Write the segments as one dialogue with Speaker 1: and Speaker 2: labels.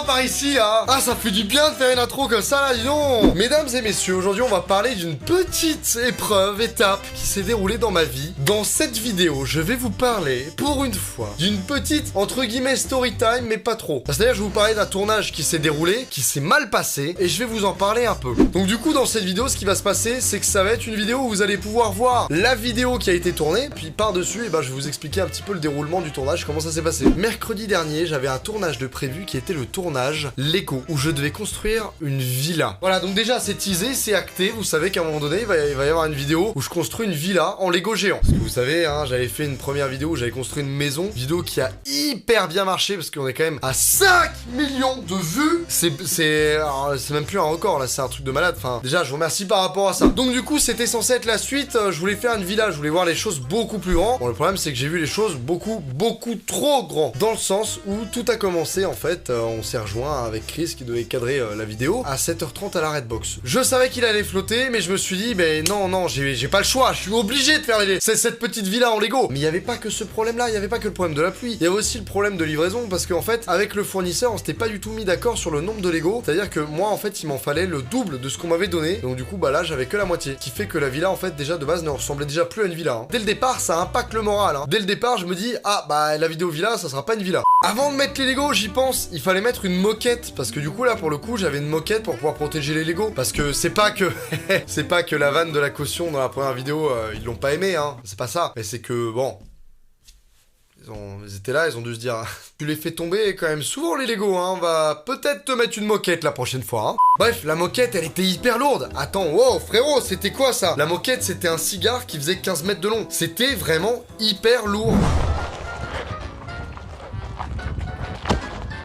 Speaker 1: enfin par ici là. Ah, ça fait du bien de faire une intro comme ça là, dis donc. Mesdames et messieurs, aujourd'hui on va parler d'une petite étape qui s'est déroulée dans ma vie. Dans cette vidéo, je vais vous parler, pour une fois, d'une petite, entre guillemets, story time, mais pas trop. C'est-à-dire, je vais vous parler d'un tournage qui s'est déroulé, qui s'est mal passé, et je vais vous en parler un peu. Donc du coup, dans cette vidéo, ce qui va se passer, c'est que ça va être une vidéo où vous allez pouvoir voir la vidéo qui a été tournée, puis par-dessus, je vais vous expliquer un petit peu le déroulement du tournage, comment ça s'est passé. Mercredi dernier, j'avais un tournage de prévu qui était le tournage Lego, où je devais construire une villa. Voilà, donc déjà, c'est teasé, c'est acté, vous savez qu'à un moment donné, il va y avoir une vidéo où je construis une villa en Lego géant. Parce que vous savez, hein, j'avais fait une première vidéo où j'avais construit une maison, vidéo qui a hyper bien marché, parce qu'on est quand même à 5 millions de vues. C'est même plus un record, là, c'est un truc de malade. Enfin, déjà, je vous remercie par rapport à ça. Donc du coup, c'était censé être la suite, je voulais faire une villa, je voulais voir les choses beaucoup plus grands. Bon, le problème, c'est que j'ai vu les choses beaucoup trop grands. Dans le sens où tout a commencé, en fait, on s'est rejoint avec Chris qui devait cadrer la vidéo à 7h30 à la Redbox. Je savais qu'il allait flotter, mais je me suis dit, non, j'ai pas le choix, je suis obligé de faire cette petite villa en Lego. Mais il y avait pas que ce problème-là, il y avait pas que le problème de la pluie, il y avait aussi le problème de livraison, parce qu'en fait, avec le fournisseur, on s'était pas du tout mis d'accord sur le nombre de Lego. C'est-à-dire que moi, en fait, il m'en fallait le double de ce qu'on m'avait donné. Donc du coup, là, j'avais que la moitié. Qui fait que la villa, en fait, déjà de base, ne ressemblait déjà plus à une villa. Hein. Dès le départ, ça impacte le moral. Hein. Dès le départ, je me dis, la vidéo villa, ça sera pas une villa. Avant de mettre les Lego, j'y pense, il fallait mettre une moquette, parce que du coup, là, pour le coup, j'avais une moquette pour pouvoir protéger les Lego. Parce que c'est pas que c'est pas que la vanne de la caution dans la première vidéo, ils l'ont pas aimé, hein. C'est pas ça. Mais c'est que, bon... Ils étaient là, ils ont dû se dire tu les fais tomber quand même souvent les Lego, hein. On va peut-être te mettre une moquette la prochaine fois, hein. Bref, la moquette, elle était hyper lourde. Attends, wow, frérot, c'était quoi ça? La moquette, c'était un cigare qui faisait 15 mètres de long. C'était vraiment hyper lourd.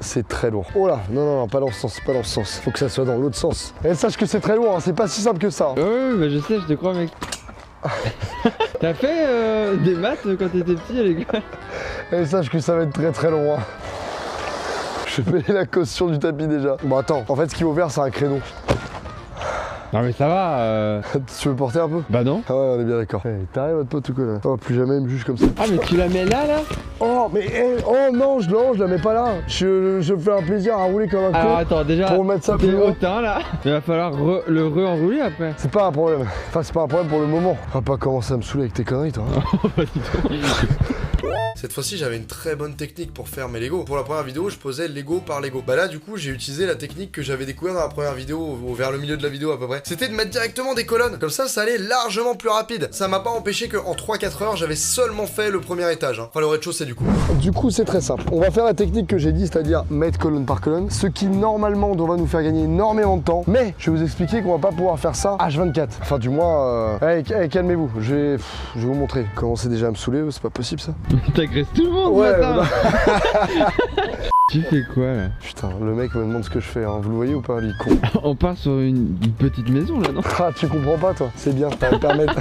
Speaker 1: C'est très lourd. Oh là, non, pas dans ce sens, pas dans ce sens. Faut que ça soit dans l'autre sens. Et sache que c'est très lourd, hein. C'est pas si simple que ça.
Speaker 2: Ouais, je sais, je te crois, mec. T'as fait des maths quand t'étais petit à l'école?
Speaker 1: Et sache que ça va être très long, hein. Je vais payer la caution du tapis déjà. Bon attends, en fait ce qu'il faut faire c'est un créneau.
Speaker 2: Non mais ça va
Speaker 1: Tu veux porter un peu?
Speaker 2: Bah non.
Speaker 1: Ah ouais, on est bien d'accord. Hey, t'arrives votre pote ou quoi là? Oh, plus jamais il me juge comme ça.
Speaker 2: Ah mais tu la mets là?
Speaker 1: Oh mais oh non, je la mets pas là. Je fais un plaisir à rouler comme un con.
Speaker 2: Alors attends, déjà
Speaker 1: pour mettre ça
Speaker 2: t'es
Speaker 1: plus haut.
Speaker 2: hautain là. Il va falloir le re-enrouler après.
Speaker 1: C'est pas un problème. Enfin c'est pas un problème pour le moment. On va pas commencer à me saouler avec tes conneries toi. Cette fois-ci, j'avais une très bonne technique pour faire mes Lego. Pour la première vidéo, je posais Lego par Lego. Là, du coup, j'ai utilisé la technique que j'avais découvert dans la première vidéo, vers le milieu de la vidéo à peu près. C'était de mettre directement des colonnes. Comme ça allait largement plus rapide. Ça m'a pas empêché qu'en 3-4 heures, j'avais seulement fait le premier étage. Hein. Enfin, le rez-de-chaussée, du coup. Du coup, c'est très simple. On va faire la technique que j'ai dit, c'est-à-dire mettre colonne par colonne. Ce qui, normalement, doit nous faire gagner énormément de temps. Mais, je vais vous expliquer qu'on va pas pouvoir faire ça H24. Enfin, du moins, calmez-vous. Je vais vous montrer. Commencez déjà à me saouler, c'est pas possible ça.
Speaker 2: T'agresses tout le monde,
Speaker 1: ouais,
Speaker 2: matin. Tu fais quoi là?
Speaker 1: Putain, le mec me demande ce que je fais, hein. Vous le voyez ou pas, lui, con?
Speaker 2: On part sur une petite maison là, non?
Speaker 1: Ah, tu comprends pas, toi? C'est bien, ça va me permettre...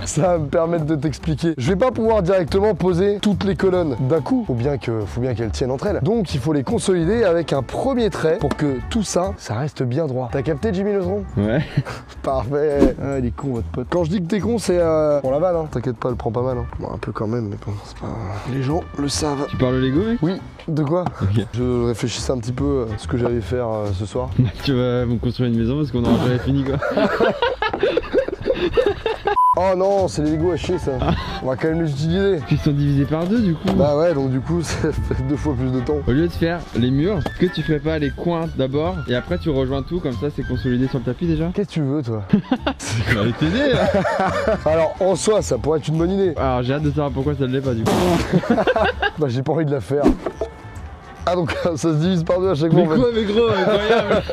Speaker 1: Ça va me permettre de t'expliquer. Je vais pas pouvoir directement poser toutes les colonnes d'un coup. Faut bien qu'elles tiennent entre elles. Donc, il faut les consolider avec un premier trait pour que tout ça reste bien droit. T'as capté, Jimmy Neutron? Ouais. Parfait. Ah, il est con, votre pote. Quand je dis que t'es con, c'est pour la vanne, hein. T'inquiète pas, elle prend pas mal, hein. Bon, un peu quand même, mais bon, c'est pas... Les gens le savent.
Speaker 2: Tu parles Lego, mec?
Speaker 1: Oui. De quoi?
Speaker 2: Ok.
Speaker 1: Je réfléchissais un petit peu à ce que j'allais faire ce soir.
Speaker 2: Tu vas me construire une maison parce qu'on aura jamais fini, quoi.
Speaker 1: Oh non, c'est les Lego à chier ça. On va quand même les utiliser.
Speaker 2: Ils sont divisés par deux du coup.
Speaker 1: Bah ouais, donc du coup ça fait 2 fois plus de temps.
Speaker 2: Au lieu de faire les murs, est-ce que tu ferais pas les coins d'abord et après tu rejoins tout comme ça c'est consolidé sur le tapis déjà?
Speaker 1: Qu'est-ce que tu veux toi?
Speaker 2: Je vais t'aider là.
Speaker 1: Alors en soi ça pourrait être une bonne idée.
Speaker 2: Alors j'ai hâte de savoir pourquoi ça ne l'est pas du coup.
Speaker 1: Bah j'ai pas envie de la faire. Ah donc ça se divise par deux à chaque fois.
Speaker 2: Mais quoi mais gros, incroyable.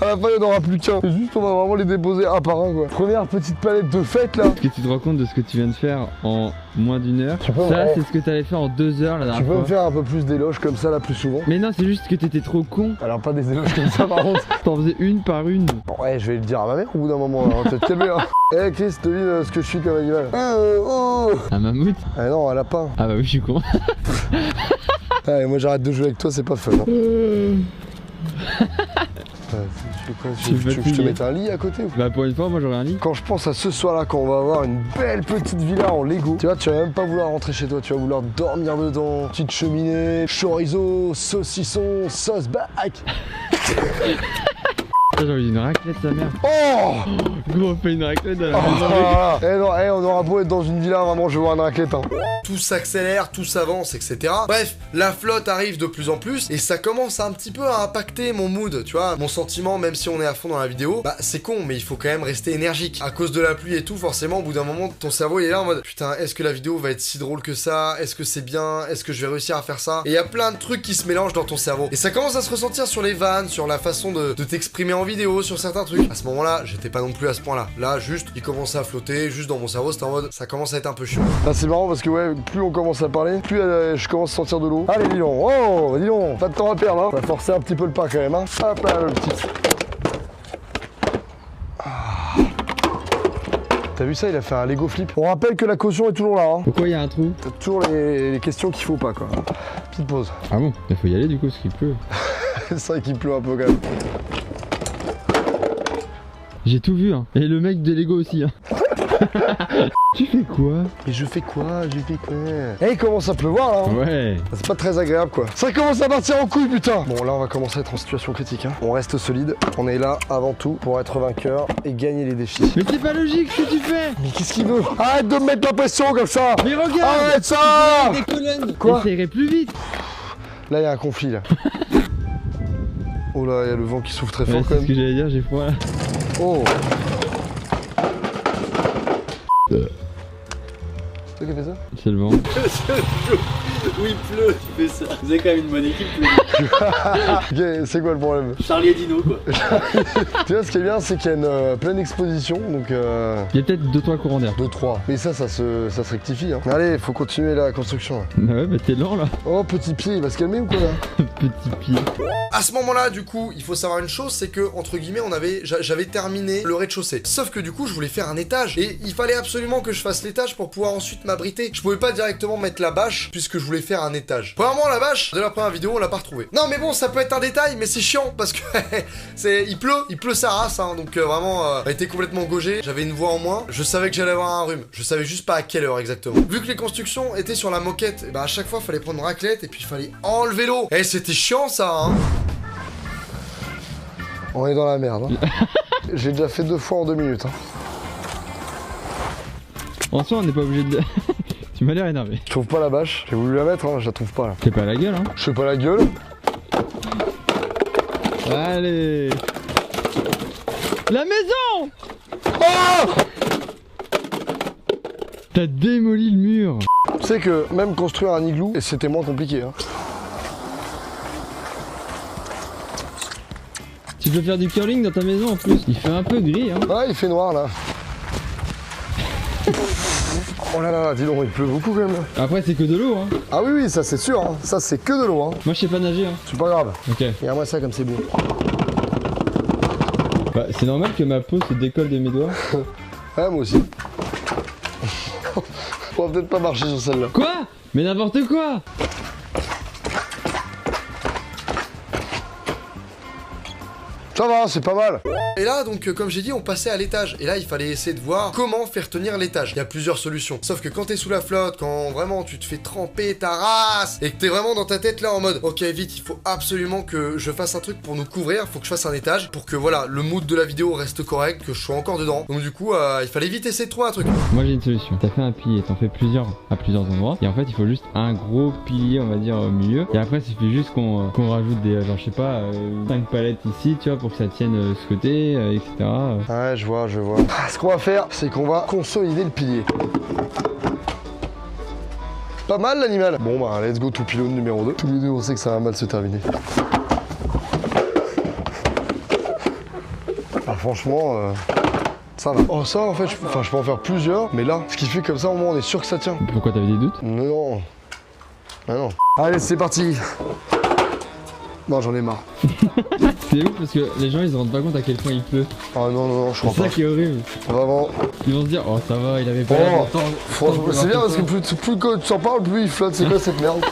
Speaker 1: À la fin il n'y en aura plus qu'un. C'est juste on va vraiment les déposer un par un quoi. Première petite palette de fête là.
Speaker 2: Est-ce que tu te rends compte de ce que tu viens de faire en moins d'1 heure? Ça c'est ce que tu allais faire en 2 heures la dernière fois.
Speaker 1: Tu peux me faire un peu plus d'éloges comme ça là plus souvent?
Speaker 2: Mais non c'est juste que t'étais trop con.
Speaker 1: Alors pas des éloges comme ça par contre.
Speaker 2: T'en faisais une par une.
Speaker 1: Bon, ouais je vais le dire à ma mère au bout d'un moment là. Tu vas te calmer hein. Eh Chris, devine ce que je suis comme animal.
Speaker 2: Un mammouth?
Speaker 1: Ah non, un lapin.
Speaker 2: Ah bah oui je suis con.
Speaker 1: Ouais, moi j'arrête de jouer avec toi, c'est pas fun. Hein. Tu fais quoi? Tu veux que je te mette un lit à côté ou...
Speaker 2: Bah pour une fois, moi j'aurais un lit.
Speaker 1: Quand je pense à ce soir-là, quand on va avoir une belle petite villa en Lego, tu vois, tu vas même pas vouloir rentrer chez toi, tu vas vouloir dormir dedans. Petite cheminée, chorizo, saucisson, sauce bac.
Speaker 2: J'ai envie d'une raclette, sa mère.
Speaker 1: Oh,
Speaker 2: Gros, on fait une raclette dans la maison.
Speaker 1: Eh non, on aura beau être dans une villa, vraiment, je veux voir une raclette. Hein.
Speaker 3: Tout s'accélère, tout s'avance, etc. Bref, la flotte arrive de plus en plus et ça commence un petit peu à impacter mon mood, tu vois, mon sentiment, même si on est à fond dans la vidéo. Bah, c'est con, mais il faut quand même rester énergique. À cause de la pluie et tout, forcément, au bout d'un moment, ton cerveau il est là en mode putain, est-ce que la vidéo va être si drôle que ça? Est-ce que c'est bien? Est-ce que je vais réussir à faire ça? Et il y a plein de trucs qui se mélangent dans ton cerveau. Et ça commence à se ressentir sur les vannes, sur la façon de t'exprimer en vidéo, sur certains trucs. À ce moment-là, j'étais pas non plus à ce point-là. Là, juste, il commençait à flotter, juste dans mon cerveau, c'était en mode ça commence à être un peu chiant.
Speaker 1: Là, c'est marrant parce que, ouais, plus on commence à parler, plus je commence à sentir de l'eau. Allez, dis donc, oh, dis donc, pas de temps à perdre, hein. On va forcer un petit peu le pas quand même, hein. Hop là, le petit. T'as vu ça, il a fait un Lego flip. On rappelle que la caution est toujours là, hein.
Speaker 2: Pourquoi il y a un trou?
Speaker 1: T'as toujours les questions qu'il faut pas, quoi. Petite pause.
Speaker 2: Ah bon? Il faut y aller du coup, parce qu'il pleut.
Speaker 1: C'est vrai qu'il pleut un peu quand même.
Speaker 2: J'ai tout vu, hein. Et le mec de Lego aussi, hein. Tu fais quoi?
Speaker 1: Mais je fais quoi? Eh, il commence à pleuvoir là, hein.
Speaker 2: Ouais.
Speaker 1: C'est pas très agréable quoi. Ça commence à partir en couille putain. Bon là on va commencer à être en situation critique hein. On reste solide, on est là avant tout pour être vainqueur et gagner les défis.
Speaker 2: Mais c'est pas logique ce que tu fais.
Speaker 1: Mais qu'est-ce qu'il veut? Arrête de me mettre la pression comme ça.
Speaker 2: Mais regarde.
Speaker 1: Arrête ça.
Speaker 2: Des colonnes.
Speaker 1: Quoi?
Speaker 2: Ça irait plus vite.
Speaker 1: Là il y a un conflit là. Oh là, il y a le vent qui souffle très
Speaker 2: Ouais,
Speaker 1: fort quand
Speaker 2: c'est ce
Speaker 1: même.
Speaker 2: que j'allais dire, j'ai froid là.
Speaker 1: Oh. C'est qui a fait ça?
Speaker 2: C'est le vent.
Speaker 4: Oui, il pleut, tu fais ça. Vous avez quand même une bonne équipe, tous les deux.
Speaker 1: Ok, c'est quoi le problème?
Speaker 4: Charlie et Dino, quoi.
Speaker 1: Tu vois, ce qui est bien, c'est qu'il y a une pleine exposition, donc
Speaker 2: Il y a peut-être 2-3 courants d'air.
Speaker 1: 2-3. Mais ça se rectifie. Hein. Allez, faut continuer la construction. Là.
Speaker 2: Bah ouais, bah t'es lent là.
Speaker 1: Oh, petit pied, il va se calmer ou quoi là?
Speaker 2: Petit pied.
Speaker 3: À ce moment-là, du coup, il faut savoir une chose, c'est que, entre guillemets, j'avais terminé le rez-de-chaussée. Sauf que du coup, je voulais faire un étage. Et il fallait absolument que je fasse l'étage pour pouvoir ensuite m'abriter. Je pouvais pas directement mettre la bâche, puisque je voulais faire un étage. Premièrement, la bâche, de la première vidéo, on l'a pas retrouvée. Non, mais bon, ça peut être un détail, mais c'est chiant, parce que il pleut sa race, hein. Donc vraiment, elle était complètement gaugée. J'avais une voix en moins. Je savais que j'allais avoir un rhume. Je savais juste pas à quelle heure exactement. Vu que les constructions étaient sur la moquette, et bah à chaque fois, fallait prendre une raclette, et puis il fallait enlever l'eau. Et c'était chiant, ça, hein.
Speaker 1: On est dans la merde. Hein. J'ai déjà fait 2 fois en 2 minutes. Hein.
Speaker 2: En soi, on n'est pas obligé de. Tu m'as l'air énervé.
Speaker 1: Je trouve pas la bâche. J'ai voulu la mettre, hein. Je la trouve pas là.
Speaker 2: T'es pas à la gueule, hein.
Speaker 1: Je fais pas la gueule.
Speaker 2: Allez. La maison.
Speaker 1: Oh!
Speaker 2: T'as démoli le mur.
Speaker 1: Tu sais que même construire un igloo, c'était moins compliqué. Hein.
Speaker 2: Tu peux faire du curling dans ta maison en plus. Il fait un peu gris, hein.
Speaker 1: Ah, il fait noir là. Oh là là, dis donc, il pleut beaucoup quand même.
Speaker 2: Après, c'est que de l'eau, hein.
Speaker 1: Ah oui, oui, ça c'est sûr. Hein. Ça c'est que de l'eau. Hein.
Speaker 2: Moi, je sais pas nager, hein.
Speaker 1: C'est pas grave.
Speaker 2: Ok.
Speaker 1: Regarde-moi ça comme c'est beau.
Speaker 2: Bah, c'est normal que ma peau se décolle de mes doigts.
Speaker 1: Ouais, moi aussi. On va peut-être pas marcher sur celle-là.
Speaker 2: Quoi? Mais n'importe quoi.
Speaker 1: Ça va, c'est pas mal.
Speaker 3: Et là, donc, comme j'ai dit, on passait à l'étage. Et là, il fallait essayer de voir comment faire tenir l'étage. Il y a plusieurs solutions. Sauf que quand t'es sous la flotte, quand vraiment tu te fais tremper ta race, et que t'es vraiment dans ta tête là en mode, ok, vite, il faut absolument que je fasse un truc pour nous couvrir, faut que je fasse un étage, pour que voilà, le mood de la vidéo reste correct, que je sois encore dedans. Donc du coup, il fallait vite essayer de trouver un truc.
Speaker 2: Moi, j'ai une solution. T'as fait un pilier, t'en fais plusieurs à plusieurs endroits. Et en fait, il faut juste un gros pilier, on va dire, au milieu. Et après, il suffit juste qu'on rajoute des, genre, je sais pas, 5 palettes ici, tu vois, pour que ça tienne ce côté, etc.
Speaker 1: Ouais, je vois. Ce qu'on va faire, c'est qu'on va consolider le pilier. Pas mal l'animal. Bon bah, let's go tout pylône numéro 2. Tous les deux, on sait que ça va mal se terminer. Ah, franchement, ça va. Oh, ça en fait, je peux en faire plusieurs, mais là, ce qui fait comme ça, au moins, on est sûr que ça tient.
Speaker 2: Pourquoi t'avais des doutes?
Speaker 1: Non. Ah non. Allez, c'est parti. Non, j'en ai marre.
Speaker 2: C'est ouf parce que les gens ils se rendent pas compte à quel point il pleut.
Speaker 1: Ah non, je crois
Speaker 2: C'est
Speaker 1: pas.
Speaker 2: ça qui est horrible.
Speaker 1: Vraiment.
Speaker 2: Ils vont se dire, oh ça va, il avait pas l'air
Speaker 1: Franchement, c'est bien parce que plus quand tu t'en parles, plus il flotte. C'est quoi cette merde?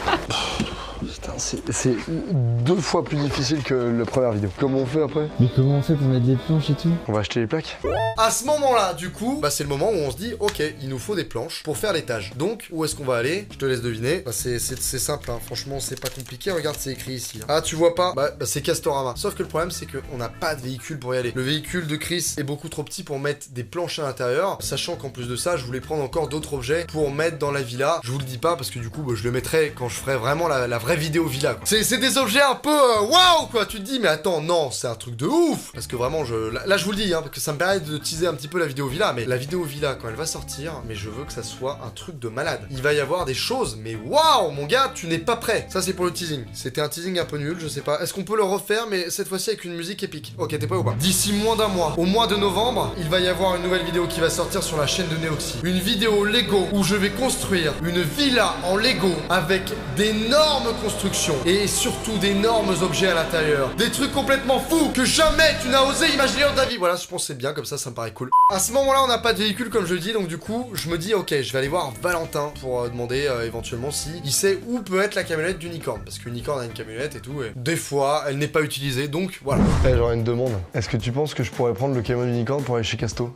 Speaker 1: Putain, c'est 2 fois plus difficile que la première vidéo. Comment on fait après?
Speaker 2: Mais comment on fait pour mettre des planches et tout?
Speaker 1: On va acheter les plaques.
Speaker 3: À ce moment-là, du coup, bah c'est le moment où on se dit, ok, il nous faut des planches pour faire l'étage. Donc, où est-ce qu'on va aller? Je te laisse deviner. Bah c'est simple, hein. Franchement, c'est pas compliqué. Regarde, c'est écrit ici. Hein. Ah, tu vois pas? Bah c'est Castorama. Sauf que le problème, c'est qu'on n'a pas de véhicule pour y aller. Le véhicule de Chris est beaucoup trop petit pour mettre des planches à l'intérieur. Sachant qu'en plus de ça, je voulais prendre encore d'autres objets pour mettre dans la villa. Je vous le dis pas parce que du coup, bah, je le mettrai quand je ferai vraiment la vraie vidéo villa. C'est des objets un peu waouh quoi. Tu te dis, mais attends, non, c'est un truc de ouf. Parce que vraiment, là je vous le dis, hein, parce que ça me permet de teaser un petit peu la vidéo villa. Mais la vidéo villa, quand elle va sortir, mais je veux que ça soit un truc de malade. Il va y avoir des choses, mais waouh, mon gars, tu n'es pas prêt. Ça, c'est pour le teasing. C'était un teasing un peu nul, je sais pas. Est-ce qu'on peut le refaire, mais cette fois-ci avec une musique épique? Ok, t'es prêt ou pas? D'ici moins d'un mois, au mois de novembre, il va y avoir une nouvelle vidéo qui va sortir sur la chaîne de Neoxy. Une vidéo Lego où je vais construire une villa en Lego avec d'énormes constructions et surtout d'énormes objets à l'intérieur. Des trucs complètement fous que jamais tu n'as osé imaginer dans ta vie. Voilà, je pense que c'est bien, comme ça me paraît cool. À ce moment-là, on n'a pas de véhicule comme je le dis, donc du coup, je me dis, ok, je vais aller voir Valentin pour demander éventuellement si il sait où peut être la camionnette d'Unicorn. Parce qu'Unicorn a une camionnette et tout, et des fois, elle n'est pas utilisée, donc voilà.
Speaker 1: Eh, j'aurais une demande. Est-ce que tu penses que je pourrais prendre le camion d'Unicorn pour aller chez Casto?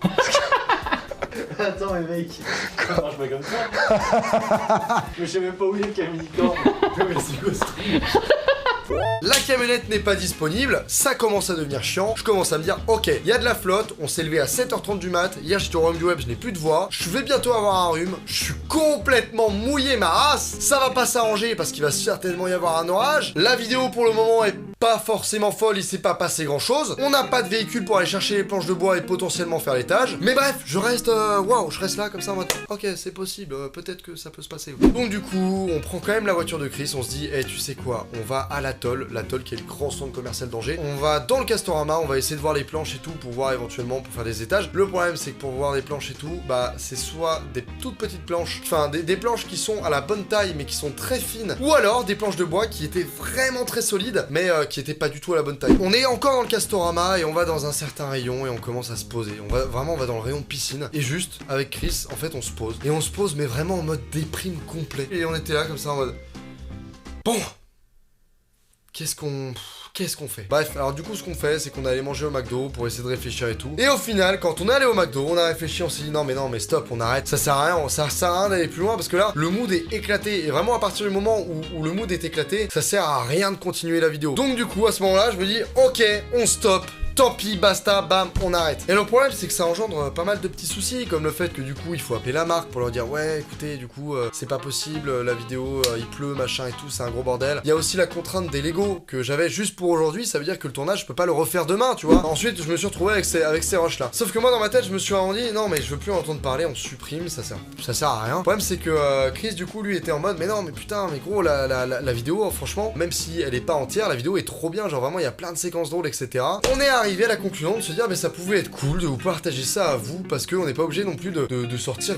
Speaker 4: Attends, mais mec, ça marche pas comme ça. Je sais même pas où il est le camion. Mais c'est quoi ce truc?
Speaker 3: La camionnette n'est pas disponible, ça commence à devenir chiant, je commence à me dire, ok, il y a de la flotte, on s'est levé à 7h30 du mat, hier j'étais au roam du web, je n'ai plus de voix, je vais bientôt avoir un rhume, je suis complètement mouillé ma race, ça va pas s'arranger parce qu'il va certainement y avoir un orage, la vidéo pour le moment est pas forcément folle, il s'est pas passé grand chose, on n'a pas de véhicule pour aller chercher les planches de bois et potentiellement faire l'étage, mais bref, je reste, waouh, je reste là comme ça en mode, ok, c'est possible, peut-être que ça peut se passer. Donc du coup, on prend quand même la voiture de Chris, on se dit, tu sais quoi, on va à l'atoll qui est le grand centre commercial d'Angers. On va dans le Castorama, on va essayer de voir les planches et tout pour voir éventuellement pour faire des étages. Le problème c'est que pour voir des planches et tout, bah c'est soit des toutes petites planches, enfin des planches qui sont à la bonne taille mais qui sont très fines, ou alors des planches de bois qui étaient vraiment très solides mais qui étaient pas du tout à la bonne taille. On est encore dans le Castorama et on va dans un certain rayon et on commence à se poser. On va dans le rayon piscine et juste avec Chris, en fait on se pose. Et on se pose mais vraiment en mode déprime complet. Et on était là comme ça en mode... Bon, qu'est-ce qu'on fait? Bref, alors du coup ce qu'on fait c'est qu'on est allé manger au McDo pour essayer de réfléchir et tout. Et au final, quand on est allé au McDo, on a réfléchi, on s'est dit non mais stop, on arrête, ça sert à rien, d'aller plus loin parce que là, le mood est éclaté. Et vraiment à partir du moment où le mood est éclaté, ça sert à rien de continuer la vidéo. Donc du coup à ce moment-là, je me dis ok, on stoppe. Tant pis, basta, bam, on arrête. Et le problème, c'est que ça engendre pas mal de petits soucis, comme le fait que du coup, il faut appeler la marque pour leur dire ouais, écoutez, du coup, c'est pas possible, la vidéo, il pleut, machin et tout, c'est un gros bordel. Il y a aussi la contrainte des Lego que j'avais juste pour aujourd'hui, ça veut dire que le tournage, je peux pas le refaire demain, tu vois. Ensuite, je me suis retrouvé avec ces rushs là. Sauf que moi, dans ma tête, je me suis rendu, non, mais je veux plus en entendre parler, on supprime, ça sert à rien. Le problème, c'est que Chris, du coup, lui, était en mode, mais non, mais putain, mais gros, la vidéo, franchement, même si elle est pas entière, la vidéo est trop bien, genre vraiment, il y a plein de séquences drôles, etc. On est arrivé à la conclusion de se dire mais ça pouvait être cool de vous partager ça à vous parce qu'on n'est pas obligé non plus de sortir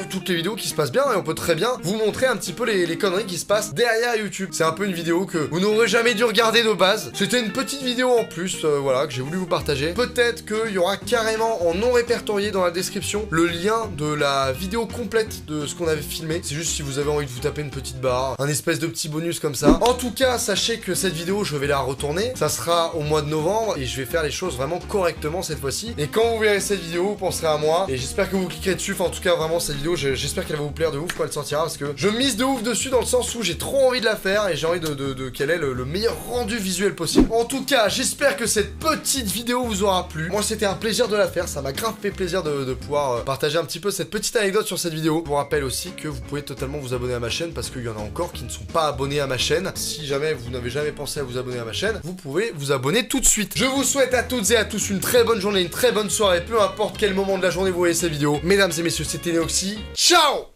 Speaker 3: toutes les vidéos qui se passent bien et on peut très bien vous montrer un petit peu les conneries qui se passent derrière YouTube. C'est un peu une vidéo que vous n'aurez jamais dû regarder de base. C'était une petite vidéo en plus, voilà, que j'ai voulu vous partager. Peut-être qu'il y aura carrément en non répertorié dans la description le lien de la vidéo complète de ce qu'on avait filmé. C'est juste si vous avez envie de vous taper une petite barre, un espèce de petit bonus comme ça. En tout cas, sachez que cette vidéo, je vais la retourner. Ça sera au mois de novembre et je vais faire les choses vraiment correctement cette fois-ci. Et quand vous verrez cette vidéo, vous penserez à moi. Et j'espère que vous cliquerez dessus. Enfin, en tout cas, vraiment, cette vidéo, j'espère qu'elle va vous plaire de ouf quand elle sortira. Parce que je mise de ouf dessus dans le sens où j'ai trop envie de la faire. Et j'ai envie qu'elle ait le meilleur rendu visuel possible. En tout cas, j'espère que cette petite vidéo vous aura plu. Moi, c'était un plaisir de la faire. Ça m'a grave fait plaisir de pouvoir partager un petit peu cette petite anecdote sur cette vidéo. Je vous rappelle aussi que vous pouvez totalement vous abonner à ma chaîne. Parce qu'il y en a encore qui ne sont pas abonnés à ma chaîne. Si jamais vous n'avez jamais pensé à vous abonner à ma chaîne, vous pouvez vous abonner tout de suite. Je vous souhaite à toutes et à tous une très bonne journée, une très bonne soirée, peu importe quel moment de la journée vous voyez cette vidéo. Mesdames et messieurs, c'était Neoxy. Ciao!